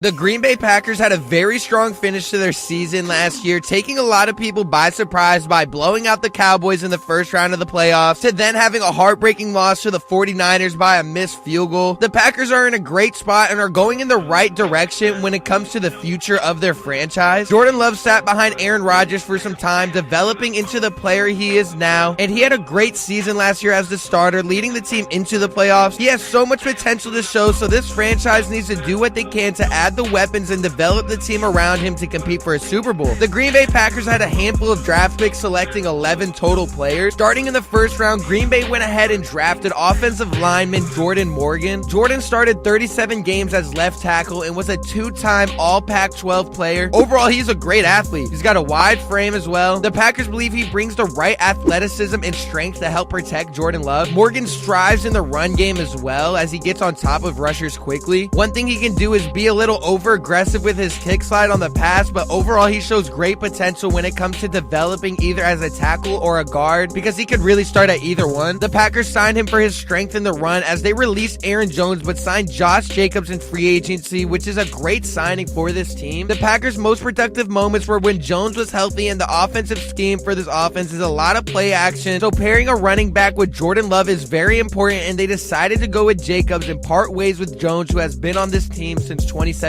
The Green Bay Packers had a very strong finish to their season last year, taking a lot of people by surprise by blowing out the Cowboys in the first round of the playoffs, to then having a heartbreaking loss to the 49ers by a missed field goal. The Packers are in a great spot and are going in the right direction when it comes to the future of their franchise. Jordan Love sat behind Aaron Rodgers for some time, developing into the player he is now, and he had a great season last year as the starter, leading the team into the playoffs. He has so much potential to show, so this franchise needs to do what they can to add the weapons and develop the team around him to compete for a Super Bowl. The Green Bay Packers had a handful of draft picks, selecting 11 total players. Starting in the first round, Green Bay went ahead and drafted offensive lineman Jordan Morgan. Jordan started 37 games as left tackle and was a two-time All-Pac-12 player. Overall, he's a great athlete. He's got a wide frame as well. The Packers believe he brings the right athleticism and strength to help protect Jordan Love. Morgan strives in the run game as well, as he gets on top of rushers quickly. One thing he can do is be a little over-aggressive with his kick slide on the pass, but overall he shows great potential when it comes to developing either as a tackle or a guard, because he could really start at either one. The Packers signed him for his strength in the run, as they released Aaron Jones but signed Josh Jacobs in free agency, which is a great signing for this team. The Packers' most productive moments were when Jones was healthy, and the offensive scheme for this offense is a lot of play action, so pairing a running back with Jordan Love is very important, and they decided to go with Jacobs and part ways with Jones, who has been on this team since 2017.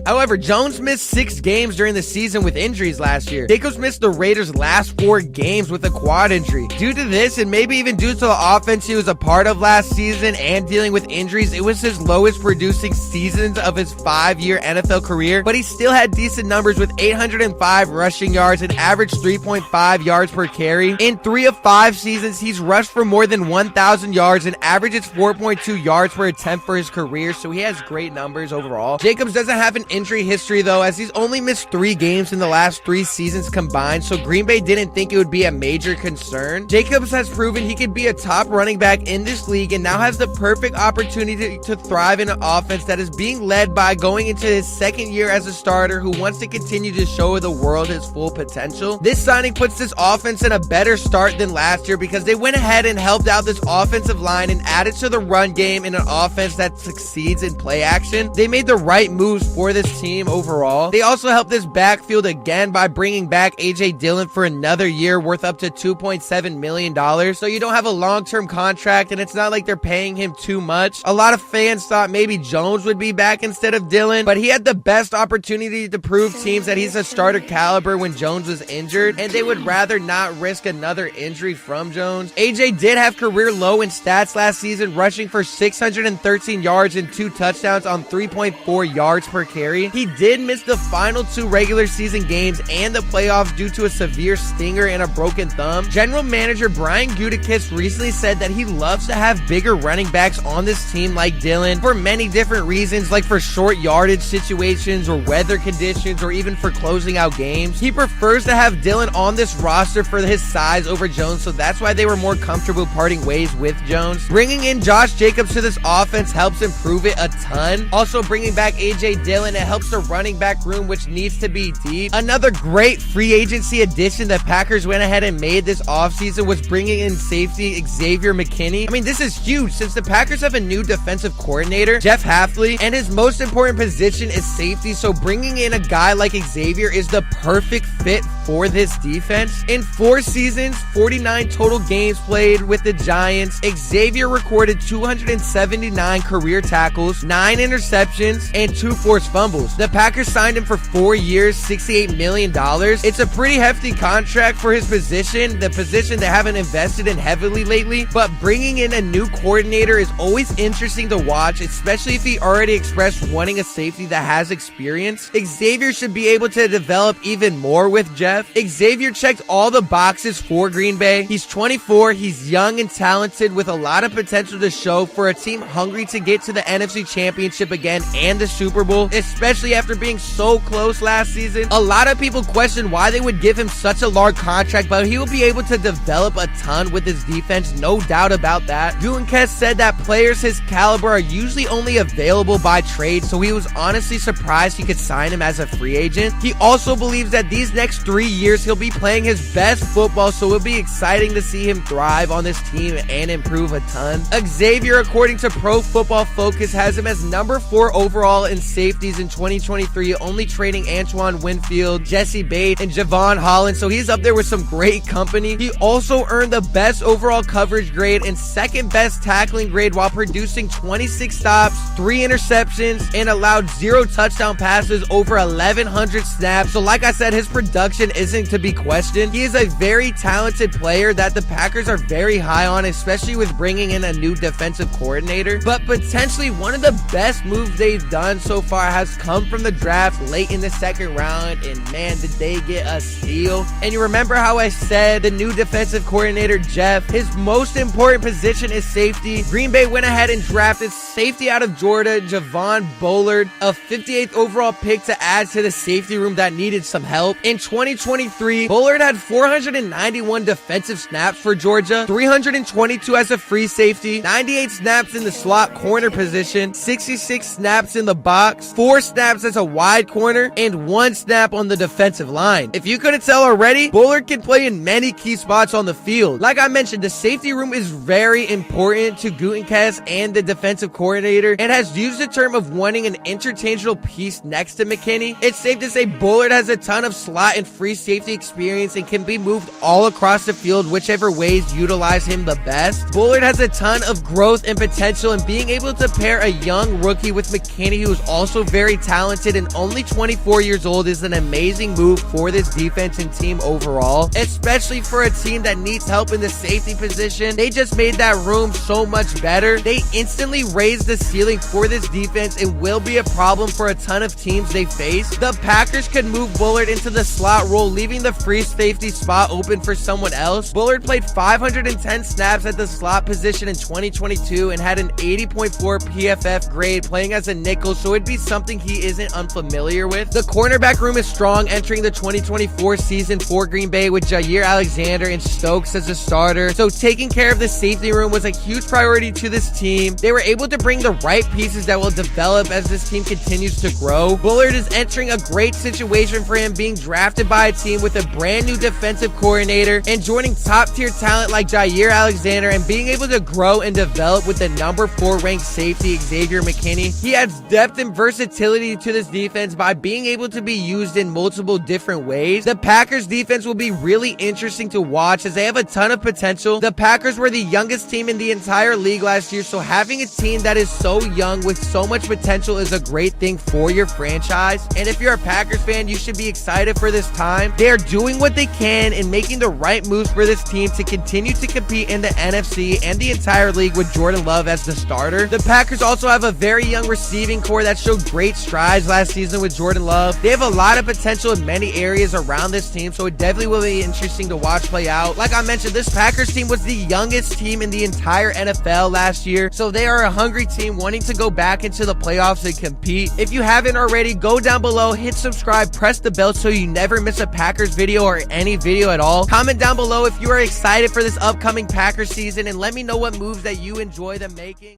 However, Jones missed 6 games during the season with injuries last year. Jacobs missed the Raiders' last 4 games with a quad injury. Due to this, and maybe even due to the offense he was a part of last season and dealing with injuries, it was his lowest producing seasons of his 5-year NFL career, but he still had decent numbers with 805 rushing yards and averaged 3.5 yards per carry. In 3 of 5 seasons, he's rushed for more than 1,000 yards and averages 4.2 yards per attempt for his career, so he has great numbers overall. Jacobs doesn't have an injury history though, as he's only missed 3 games in the last 3 seasons combined, so Green Bay didn't think it would be a major concern. Jacobs has proven he could be a top running back in this league and now has the perfect opportunity to thrive in an offense that is being led by going into his 2nd year as a starter who wants to continue to show the world his full potential. This signing puts this offense in a better start than last year, because they went ahead and helped out this offensive line and added to the run game in an offense that succeeds in play action. They made the right moves for this team overall. They also helped this backfield again by bringing back A.J. Dillon for another year worth up to $2.7 million, so you don't have a long-term contract and it's not like they're paying him too much. A lot of fans thought maybe Jones would be back instead of Dillon, but he had the best opportunity to prove teams that he's a starter caliber when Jones was injured, and they would rather not risk another injury from Jones. A.J. did have career low in stats last season, rushing for 613 yards and 2 touchdowns on 3.4 yards per carry. He did miss the final 2 regular season games and the playoffs due to a severe stinger and a broken thumb. General manager Brian Gutekunst recently said that he loves to have bigger running backs on this team like Dillon for many different reasons, like for short yardage situations or weather conditions or even for closing out games. He prefers to have Dillon on this roster for his size over Jones, so that's why they were more comfortable parting ways with Jones. Bringing in Josh Jacobs to this offense helps improve it a ton. Also, bringing back A.J. Dillon, it helps the running back room, which needs to be deep. Another great free agency addition the Packers went ahead and made this offseason was bringing in safety Xavier Mckenna. I mean, this is huge since the Packers have a new defensive coordinator, Jeff Hafley, and his most important position is safety, so bringing in a guy like Xavier is the perfect fit for this defense. In 4 seasons, 49 total games played with the Giants, Xavier recorded 279 career tackles, 9 interceptions, and 2 forced fumbles. The Packers signed him for 4 years, $68 million. It's a pretty hefty contract for his position, the position they haven't invested in heavily lately, but bringing in a new coordinator is always interesting to watch, especially if he already expressed wanting a safety that has experience. Xavier should be able to develop even more with Jeff. Xavier checked all the boxes for Green Bay. He's 24, he's young and talented with a lot of potential to show for a team hungry to get to the NFC Championship again and the Super Bowl, especially after being so close last season. A lot of people question why they would give him such a large contract, but he will be able to develop a ton with his defense, no doubt about that. Gutekunst said that players his caliber are usually only available by trade, so he was honestly surprised he could sign him as a free agent. He also believes that these next 3 years, he'll be playing his best football, so it'll be exciting to see him thrive on this team and improve a ton. Xavier, according to Pro Football Focus, has him as number 4 overall in safeties in 2023, only trading Antoine Winfield, Jesse Bates, and Javon Holland, so he's up there with some great company. He also earned the best overall coverage grade and second best tackling grade while producing 26 stops, 3 interceptions, and allowed 0 touchdown passes over 1,100 snaps. So like I said, his production isn't to be questioned. He is a very talented player that the Packers are very high on, especially with bringing in a new defensive coordinator. But potentially one of the best moves they've done so far has come from the draft late in the second round, and man, did they get a steal. And you remember how I said the new defensive coordinator, Jeff, his most important position is safety. Green Bay went ahead and drafted safety out of Georgia, Javon Bullard, a 58th overall pick to add to the safety room that needed some help. In 2023, Bullard had 491 defensive snaps for Georgia, 322 as a free safety, 98 snaps in the slot corner position, 66 snaps in the box, 4 snaps as a wide corner, and 1 snap on the defensive line. If you couldn't tell already, Bullard can play in many key spots on the field. Like I mentioned, the safety room is very important to Gutenkast and the defensive coordinator, and has used the term of wanting an interchangeable piece next to McKinney. It's safe to say Bullard has a ton of slot and free safety experience and can be moved all across the field whichever ways utilize him the best. Bullard has a ton of growth and potential, and being able to pair a young rookie with McKinney, who is also very talented and only 24 years old, is an amazing move for this defense and team overall, especially for a team that needs help in the safety position. They just made that room so much better. They instantly raised the ceiling for this defense and will be a problem for a ton of teams they face. The Packers could move Bullard into the slot role, leaving the free safety spot open for someone else. Bullard played 510 snaps at the slot position in 2022 and had an 80.4 PFF grade playing as a nickel, so it'd be something he isn't unfamiliar with. The cornerback room is strong entering the 2024 season for Green Bay, with Jair Alexander and Stokes as a starter, so taking care of the safety room was a huge priority to this team. They were able to bring the right pieces that will develop as this team continues to grow. Bullard is entering a great situation for him, being drafted by a team with a brand new defensive coordinator and joining top tier talent like Jair Alexander, and being able to grow and develop with the number 4 ranked safety Xavier Mckenna. He adds depth and versatility to this defense by being able to be used in multiple different ways. The Packers defense will be really interesting to watch as they have a ton of potential. The Packers were the youngest team in the entire league last year, so having a team that is so young with so much potential is a great thing for your franchise. And if you're a Packers fan, you should be excited for this time. They are doing what they can and making the right moves for this team to continue to compete in the NFC and the entire league with Jordan Love as the starter. The Packers also have a very young receiving core that showed great strides last season with Jordan Love. They have a lot of potential in many areas around this team, so it definitely will be interesting to watch play out. Like I mentioned, this Packers team was the youngest team in the entire NFL last year, so they are a hungry team wanting to go back into the playoffs and compete. If you haven't already, go down below, hit subscribe, press the bell so you never miss a Packers video or any video at all. Comment down below if you are excited for this upcoming Packers season, and let me know what moves that you enjoy them making.